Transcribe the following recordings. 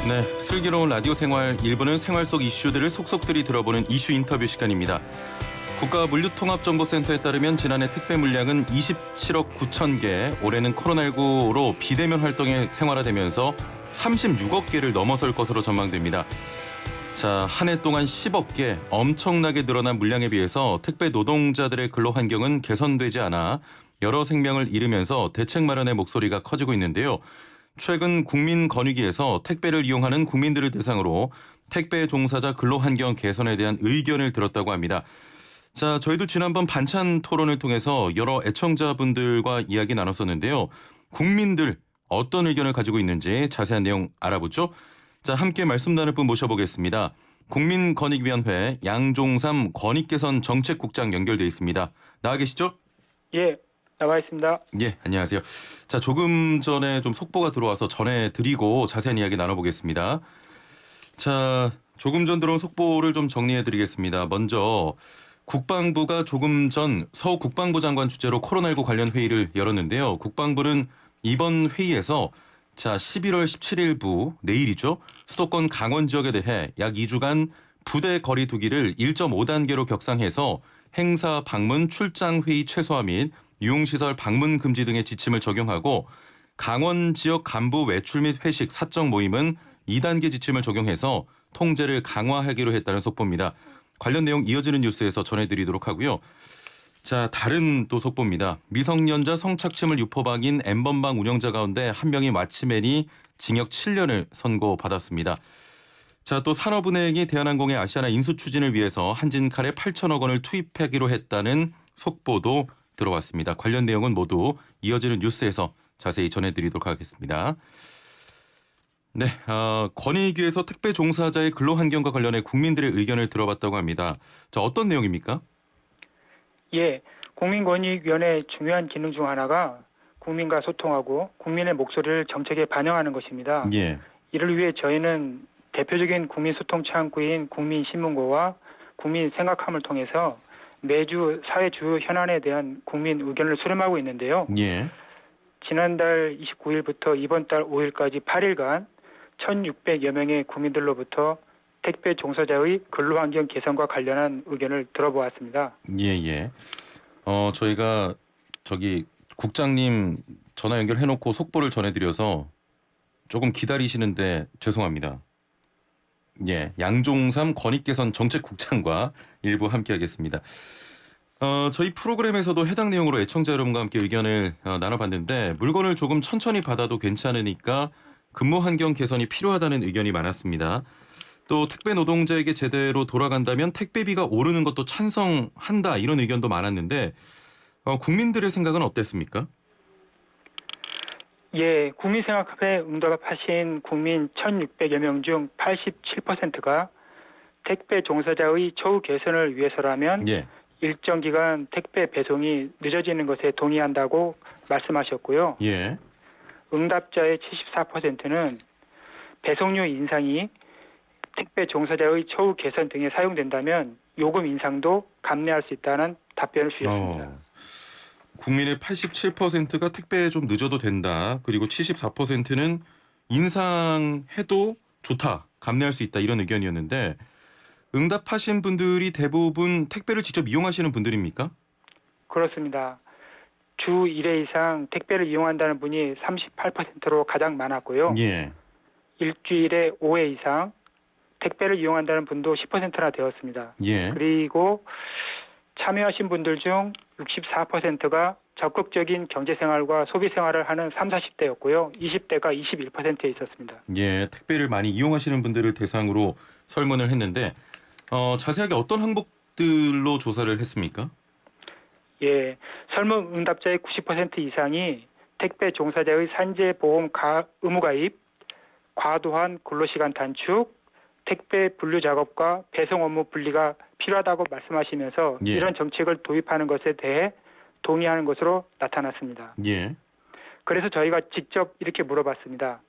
네, 슬기로운 라디오 생활 1부는 생활 속 이슈들을 속속들이 들어보는 이슈 인터뷰 시간입니다. 국가물류통합정보센터에 따르면 지난해 택배 물량은 27억 9천 개, 올해는 코로나19로 비대면 활동이 생활화되면서 36억 개를 넘어설 것으로 전망됩니다. 자, 한 해 동안 10억 개, 엄청나게 늘어난 물량에 비해서 택배 노동자들의 근로 환경은 개선되지 않아 여러 생명을 잃으면서 대책 마련의 목소리가 커지고 있는데요. 최근 국민권익위에서 택배를 이용하는 국민들을 대상으로 택배 종사자 근로 환경 개선에 대한 의견을 들었다고 합니다. 자, 저희도 지난번 반찬 토론을 통해서 여러 애청자분들과 이야기 나눴었는데요. 국민들 어떤 의견을 가지고 있는지 자세한 내용 알아보죠. 자, 함께 말씀 나눌 분 모셔보겠습니다. 국민권익위원회 양종삼 권익개선 정책국장 연결돼 있습니다. 나와 계시죠? 예, 나와 있습니다. 예, 안녕하세요. 자, 조금 전에 좀 속보가 들어와서 전해드리고 자세한 이야기 나눠보겠습니다. 자, 조금 전 들어온 속보를 좀 정리해드리겠습니다. 먼저 국방부가 조금 전 서 국방부 장관 주재로 코로나19 관련 회의를 열었는데요. 국방부는 이번 회의에서 자 11월 17일부 내일이죠. 수도권 강원 지역에 대해 약 2주간 부대 거리 두기를 1.5단계로 격상해서 행사 방문 출장 회의 최소화 및 유흥시설 방문 금지 등의 지침을 적용하고 강원 지역 간부 외출 및 회식 사적 모임은 2단계 지침을 적용해서 통제를 강화하기로 했다는 속보입니다. 관련 내용 이어지는 뉴스에서 전해드리도록 하고요. 자, 다른 또 속보입니다. 미성년자 성착취물 유포방인 N번방 운영자 가운데 한 명이 마치맨이 징역 7년을 선고받았습니다. 자, 또 산업은행이 대한항공의 아시아나 인수 추진을 위해서 한진칼에 8천억 원을 투입하기로 했다는 속보도 들어왔습니다. 관련 내용은 모두 이어지는 뉴스에서 자세히 전해드리도록 하겠습니다. 네, 권익위에서 택배 종사자의 근로 환경과 관련해 국민들의 의견을 들어봤다고 합니다. 자, 어떤 내용입니까? 예, 국민권익위원회의 중요한 기능 중 하나가 국민과 소통하고 국민의 목소리를 정책에 반영하는 것입니다. 예. 이를 위해 저희는 대표적인 국민 소통 창구인 국민신문고와 국민 생각함을 통해서 매주 사회 주요 현안에 대한 국민 의견을 수렴하고 있는데요. 예. 지난달 29일부터 이번 달 5일까지 8일간 1,600여 명의 국민들로부터 택배 종사자의 근로환경 개선과 관련한 의견을 들어보았습니다. 예. 저희가 국장님 전화 연결해놓고 속보를 전해드려서 조금 기다리시는데 죄송합니다. 예, 양종삼 권익개선 정책국장과 일부 함께하겠습니다. 저희 프로그램에서도 해당 내용으로 애청자 여러분과 함께 의견을 나눠봤는데 물건을 조금 천천히 받아도 괜찮으니까 근무 환경 개선이 필요하다는 의견이 많았습니다. 또 택배 노동자에게 제대로 돌아간다면 택배비가 오르는 것도 찬성한다 이런 의견도 많았는데 국민들의 생각은 어땠습니까? 예, 국민생활카페에 응답하신 국민 1,600여 명 중 87%가 택배 종사자의 처우 개선을 위해서라면 예. 일정 기간 택배 배송이 늦어지는 것에 동의한다고 말씀하셨고요. 예. 응답자의 74%는 배송료 인상이 택배 종사자의 처우 개선 등에 사용된다면 요금 인상도 감내할 수 있다는 답변을 주셨습니다. 국민의 87%가 택배에 좀 늦어도 된다. 그리고 74%는 인상해도 좋다. 감내할 수 있다. 이런 의견이었는데 응답하신 분들이 대부분 택배를 직접 이용하시는 분들입니까? 그렇습니다. 주 1회 이상 택배를 이용한다는 분이 38%로 가장 많았고요. 예. 일주일에 5회 이상 택배를 이용한다는 분도 10%나 되었습니다. 예. 그리고 참여하신 분들 중 64%가 적극적인 경제생활과 소비생활을 하는 30, 40대였고요. 20대가 21%에 있었습니다. 예, 택배를 많이 이용하시는 분들을 대상으로 설문을 했는데 자세하게 어떤 항목들로 조사를 했습니까? 예, 설문 응답자의 90% 이상이 택배 종사자의 산재보험 의무 가입, 과도한 근로시간 단축, 택배 분류 작업과 배송 업무 분리가 필요하다고 말씀하시면서 예. 이런 정책을 도입하는 것에 대해 동의하는 것으로 나타났습니다. 예. 그래서 저희가 직접 이렇게 물어봤습니다.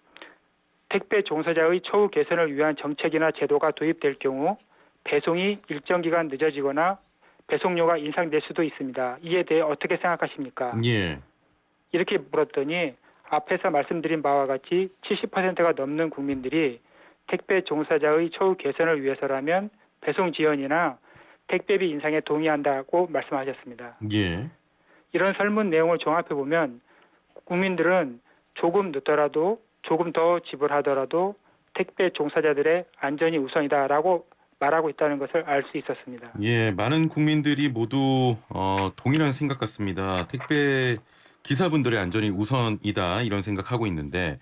택배 종사자의 처우 개선을 위한 정책이나 제도가 도입될 경우 배송이 일정 기간 늦어지거나 배송료가 인상될 수도 있습니다. 이에 대해 어떻게 생각하십니까? 예. 이렇게 물었더니 앞에서 말씀드린 바와 같이 70%가 넘는 국민들이 택배 종사자의 처우 개선을 위해서라면 배송 지연이나 택배비 인상에 동의한다고 말씀하셨습니다. 예. 이런 설문 내용을 종합해 보면 국민들은 조금 늦더라도 조금 더 지불하더라도 택배 종사자들의 안전이 우선이다라고 말하고 있다는 것을 알 수 있었습니다. 예, 많은 국민들이 모두 동일한 생각 같습니다. 택배 기사분들의 안전이 우선이다 이런 생각하고 있는데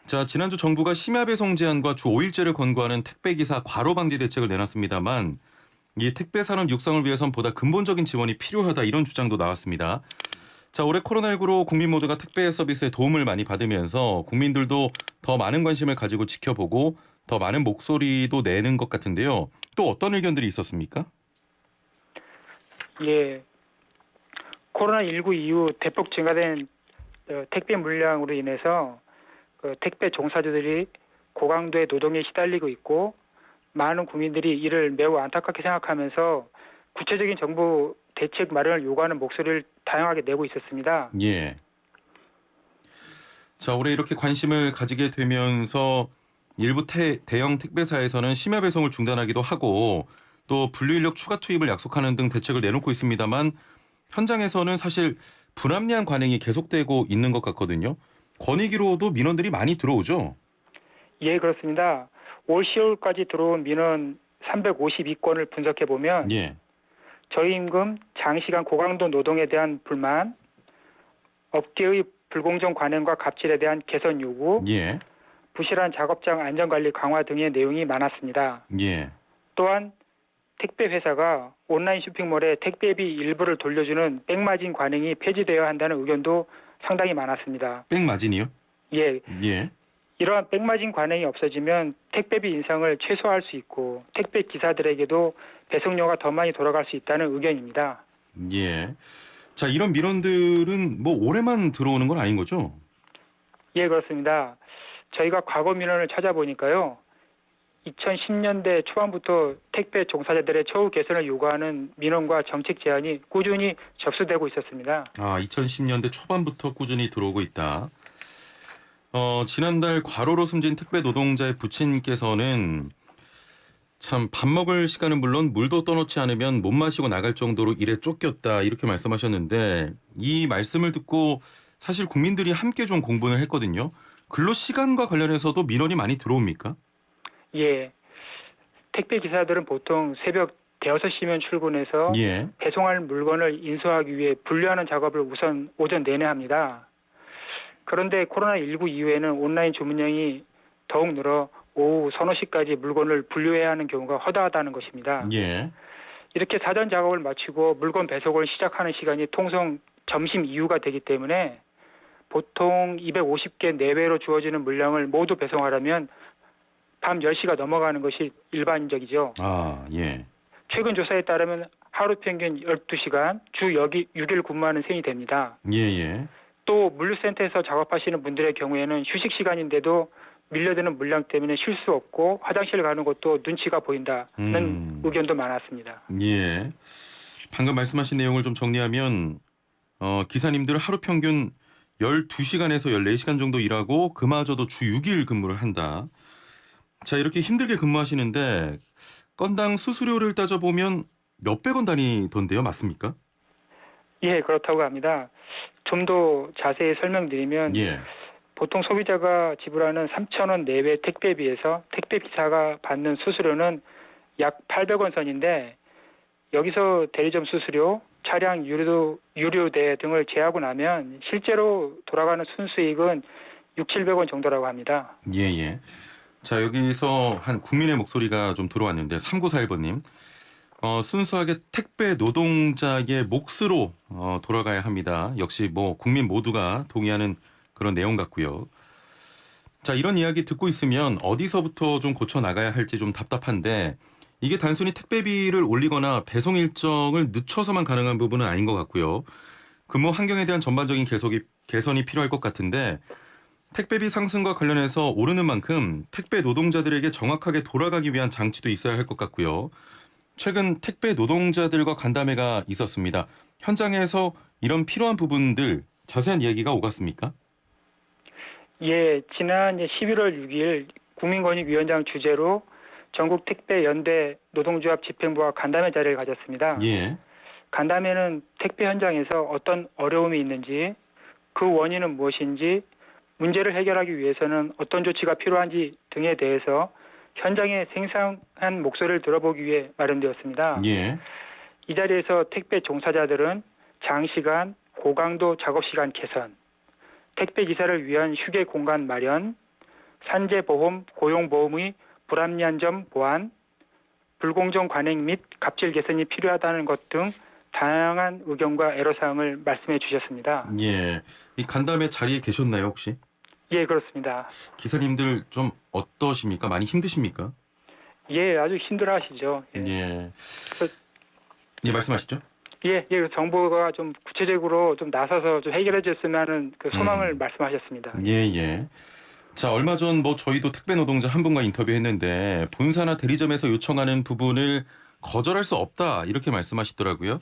자, 지난주 정부가 심야 배송 제한과 주 5일제를 권고하는 택배 기사 과로 방지 대책을 내놨습니다만 이 택배 산업 육성을 위해선 보다 근본적인 지원이 필요하다 이런 주장도 나왔습니다. 자, 올해 코로나19로 국민 모두가 택배 서비스에 도움을 많이 받으면서 국민들도 더 많은 관심을 가지고 지켜보고 더 많은 목소리도 내는 것 같은데요. 또 어떤 의견들이 있었습니까? 예, 코로나19 이후 대폭 증가된 택배 물량으로 인해서 택배 종사자들이 고강도의 노동에 시달리고 있고 많은 국민들이 이를 매우 안타깝게 생각하면서 구체적인 정부 대책 마련을 요구하는 목소리를 다양하게 내고 있었습니다. 예. 자, 올해 이렇게 관심을 가지게 되면서 일부 대형 택배사에서는 심야 배송을 중단하기도 하고 또 분류인력 추가 투입을 약속하는 등 대책을 내놓고 있습니다만 현장에서는 사실 불합리한 관행이 계속되고 있는 것 같거든요. 권익위로도 민원들이 많이 들어오죠? 예, 그렇습니다. 올 10월까지 들어온 민원 352건을 분석해 보면 예. 저임금, 장시간 고강도 노동에 대한 불만, 업계의 불공정 관행과 갑질에 대한 개선 요구, 예. 부실한 작업장 안전관리 강화 등의 내용이 많았습니다. 예. 또한 택배 회사가 온라인 쇼핑몰에 택배비 일부를 돌려주는 백마진 관행이 폐지되어야 한다는 의견도 상당히 많았습니다. 백마진이요? 예, 예. 이러한 백마진 관행이 없어지면 택배비 인상을 최소화할 수 있고 택배 기사들에게도 배송료가 더 많이 돌아갈 수 있다는 의견입니다. 예. 자, 이런 민원들은 뭐 올해만 들어오는 건 아닌 거죠? 예, 그렇습니다. 저희가 과거 민원을 찾아보니까요. 2010년대 초반부터 택배 종사자들의 처우 개선을 요구하는 민원과 정책 제안이 꾸준히 접수되고 있었습니다. 아, 2010년대 초반부터 꾸준히 들어오고 있다. 지난달 과로로 숨진 택배 노동자의 부친께서는 참 밥 먹을 시간은 물론 물도 떠놓지 않으면 못 마시고 나갈 정도로 일에 쫓겼다 이렇게 말씀하셨는데 이 말씀을 듣고 사실 국민들이 함께 좀 공분을 했거든요. 근로 시간과 관련해서도 민원이 많이 들어옵니까? 예, 택배 기사들은 보통 새벽 대여섯 시면 출근해서 예. 배송할 물건을 인수하기 위해 분류하는 작업을 우선 오전 내내 합니다. 그런데 코로나19 이후에는 온라인 주문량이 더욱 늘어 오후 서너 시까지 물건을 분류해야 하는 경우가 허다하다는 것입니다. 예. 이렇게 사전 작업을 마치고 물건 배송을 시작하는 시간이 통상 점심 이후가 되기 때문에 보통 250개 내외로 주어지는 물량을 모두 배송하려면 밤 10시가 넘어가는 것이 일반적이죠. 아, 예. 최근 조사에 따르면 하루 평균 12시간, 주 6일 근무하는 셈이 됩니다. 예, 예. 또 물류센터에서 작업하시는 분들의 경우에는 휴식 시간인데도 밀려드는 물량 때문에 쉴 수 없고 화장실 가는 것도 눈치가 보인다는 의견도 많았습니다. 예. 방금 말씀하신 내용을 좀 정리하면 기사님들 하루 평균 12시간에서 14시간 정도 일하고 그마저도 주 6일 근무를 한다. 자, 이렇게 힘들게 근무하시는데 건당 수수료를 따져보면 몇백 원 단위던데요. 맞습니까? 예, 그렇다고 합니다. 좀 더 자세히 설명드리면 예. 보통 소비자가 지불하는 3,000원 내외 택배비에서 택배기사가 받는 수수료는 약 800원 선인데 여기서 대리점 수수료, 차량 유료대 등을 제하고 나면 실제로 돌아가는 순수익은 600~700원 정도라고 합니다. 예, 예. 자, 여기서 한 국민의 목소리가 좀 들어왔는데 3941번님. 순수하게 택배 노동자의 몫으로 돌아가야 합니다. 역시 뭐 국민 모두가 동의하는 그런 내용 같고요. 자, 이런 이야기 듣고 있으면 어디서부터 좀 고쳐 나가야 할지 좀 답답한데 이게 단순히 택배비를 올리거나 배송 일정을 늦춰서만 가능한 부분은 아닌 것 같고요. 근무 환경에 대한 전반적인 개선이 필요할 것 같은데 택배비 상승과 관련해서 오르는 만큼 택배 노동자들에게 정확하게 돌아가기 위한 장치도 있어야 할 것 같고요. 최근 택배 노동자들과 간담회가 있었습니다. 현장에서 이런 필요한 부분들 자세한 이야기가 오갔습니까? 예, 지난 11월 6일 국민권익위원장 주재로 전국 택배 연대 노동조합 집행부와 간담회 자리를 가졌습니다. 예. 간담회는 택배 현장에서 어떤 어려움이 있는지, 그 원인은 무엇인지, 문제를 해결하기 위해서는 어떤 조치가 필요한지 등에 대해서 현장의 생생한 목소리를 들어보기 위해 마련되었습니다. 예. 이 자리에서 택배 종사자들은 장시간, 고강도 작업시간 개선, 택배 기사를 위한 휴게 공간 마련, 산재보험, 고용보험의 불합리한 점 보완, 불공정 관행 및 갑질 개선이 필요하다는 것 등 다양한 의견과 애로사항을 말씀해 주셨습니다. 예. 이 간담회 자리에 계셨나요, 혹시? 예, 그렇습니다. 기사님들 좀 어떠십니까? 많이 힘드십니까? 예, 아주 힘들어하시죠. 예, 예. 예, 말씀하시죠. 예, 정부가 좀 구체적으로 좀 나서서 좀 해결해 줬으면 하는 그 소망을 말씀하셨습니다. 예, 예. 자, 얼마 전 뭐 저희도 택배 노동자 한 분과 인터뷰했는데 본사나 대리점에서 요청하는 부분을 거절할 수 없다 이렇게 말씀하시더라고요.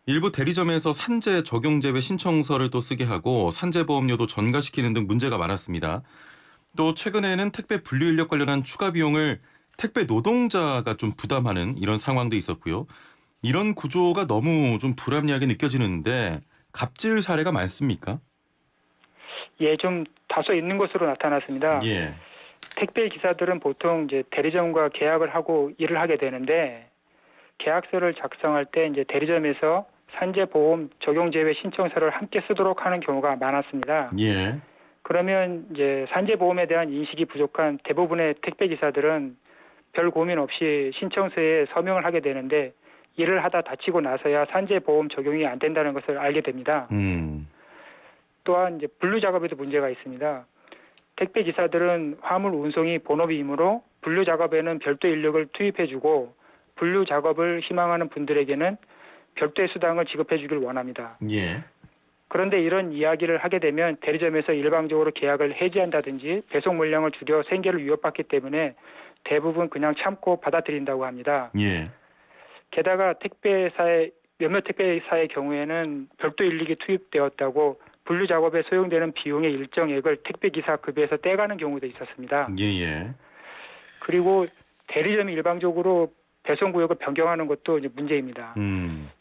일부 대리점에서 산재 적용 제외 신청서를 또 쓰게 하고 산재보험료도 전가시키는 등 문제가 많았습니다. 또 최근에는 택배 분류 인력 관련한 추가 비용을 택배 노동자가 좀 부담하는 이런 상황도 있었고요. 이런 구조가 너무 좀 불합리하게 느껴지는데 갑질 사례가 많습니까? 예, 좀 다소 있는 것으로 나타났습니다. 예. 택배 기사들은 보통 이제 대리점과 계약을 하고 일을 하게 되는데 계약서를 작성할 때 이제 대리점에서 산재보험 적용 제외 신청서를 함께 쓰도록 하는 경우가 많았습니다. 예. 그러면 이제 산재보험에 대한 인식이 부족한 대부분의 택배 기사들은 별 고민 없이 신청서에 서명을 하게 되는데 일을 하다 다치고 나서야 산재보험 적용이 안 된다는 것을 알게 됩니다. 또한 이제 분류 작업에도 문제가 있습니다. 택배 기사들은 화물 운송이 본업이므로 분류 작업에는 별도 인력을 투입해주고 분류 작업을 희망하는 분들에게는 별도의 수당을 지급해주길 원합니다. 예. 그런데 이런 이야기를 하게 되면 대리점에서 일방적으로 계약을 해지한다든지 배송 물량을 줄여 생계를 위협받기 때문에 대부분 그냥 참고 받아들인다고 합니다. 예. 게다가 몇몇 택배사의 경우에는 별도 인력이 투입되었다고 분류 작업에 소요되는 비용의 일정액을 택배기사 급여에서 떼가는 경우도 있었습니다. 예. 그리고 대리점이 일방적으로 배송구역을 변경하는 것도 이제 문제입니다.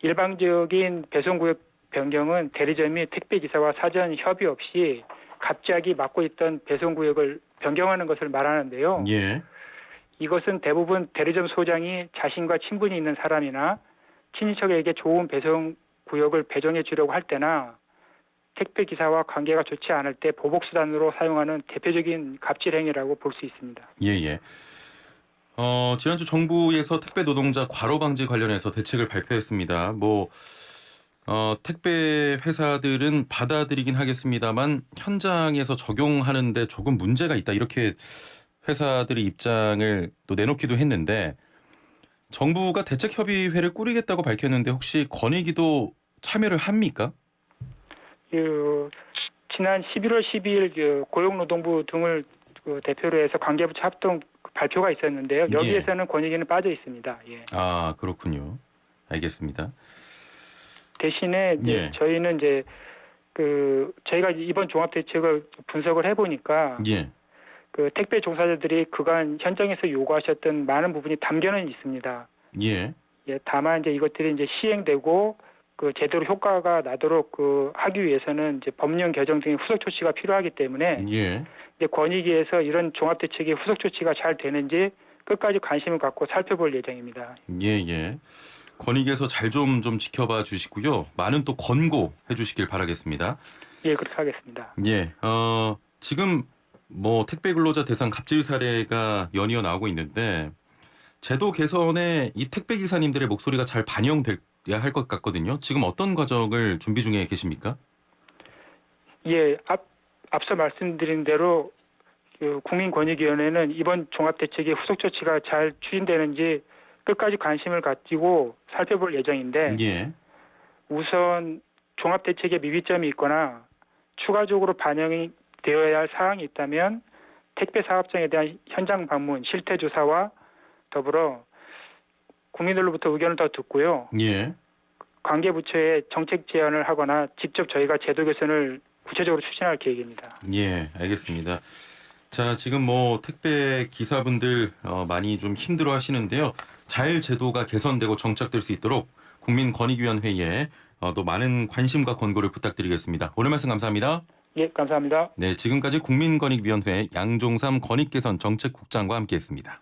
일방적인 배송구역 변경은 대리점이 택배기사와 사전 협의 없이 갑자기 맡고 있던 배송구역을 변경하는 것을 말하는데요. 예. 이것은 대부분 대리점 소장이 자신과 친분이 있는 사람이나 친인척에게 좋은 배송구역을 배정해 주려고 할 때나 택배기사와 관계가 좋지 않을 때 보복수단으로 사용하는 대표적인 갑질 행위라고 볼 수 있습니다. 예. 지난주 정부에서 택배 노동자 과로 방지 관련해서 대책을 발표했습니다. 택배 회사들은 받아들이긴 하겠습니다만 현장에서 적용하는데 조금 문제가 있다. 이렇게 회사들의 입장을 또 내놓기도 했는데 정부가 대책협의회를 꾸리겠다고 밝혔는데 혹시 권익위도 참여를 합니까? 지난 11월 12일 고용노동부 등을 대표로 해서 관계부처 합동 발표가 있었는데요. 여기에서는 권익위는 빠져 있습니다. 예. 아, 그렇군요. 알겠습니다. 대신에 예. 저희는 이제 저희가 이번 종합 대책을 분석을 해보니까 예. 택배 종사자들이 그간 현장에서 요구하셨던 많은 부분이 담겨는 있습니다. 예. 다만 이제 이것들이 이제 시행되고 제대로 효과가 나도록 하기 위해서는 이제 법령 개정 등의 후속 조치가 필요하기 때문에 예. 이제 권익위에서 이런 종합 대책의 후속 조치가 잘 되는지 끝까지 관심을 갖고 살펴볼 예정입니다. 예. 권익위에서 잘 좀 지켜봐 주시고요. 많은 또 권고해 주시길 바라겠습니다. 예, 그렇게 하겠습니다. 예. 지금 택배 근로자 대상 갑질 사례가 연이어 나오고 있는데 제도 개선에 이 택배 기사님들의 목소리가 잘 반영돼야 할 것 같거든요. 지금 어떤 과정을 준비 중에 계십니까? 예, 앞서 말씀드린 대로 국민권익위원회는 이번 종합대책의 후속 조치가 잘 추진되는지 끝까지 관심을 가지고 살펴볼 예정인데 예. 우선 종합대책에 미비점이 있거나 추가적으로 반영이 되어야 할 사항이 있다면 택배 사업장에 대한 현장 방문, 실태 조사와 더불어 국민들로부터 의견을 더 듣고요. 예. 관계부처에 정책 제안을 하거나 직접 저희가 제도 개선을 구체적으로 추진할 계획입니다. 예, 알겠습니다. 자, 지금 뭐 택배 기사분들 많이 좀 힘들어 하시는데요. 잘 제도가 개선되고 정착될 수 있도록 국민권익위원회에 또 많은 관심과 권고를 부탁드리겠습니다. 오늘 말씀 감사합니다. 예, 감사합니다. 네, 지금까지 국민권익위원회 양종삼 권익개선 정책국장과 함께했습니다.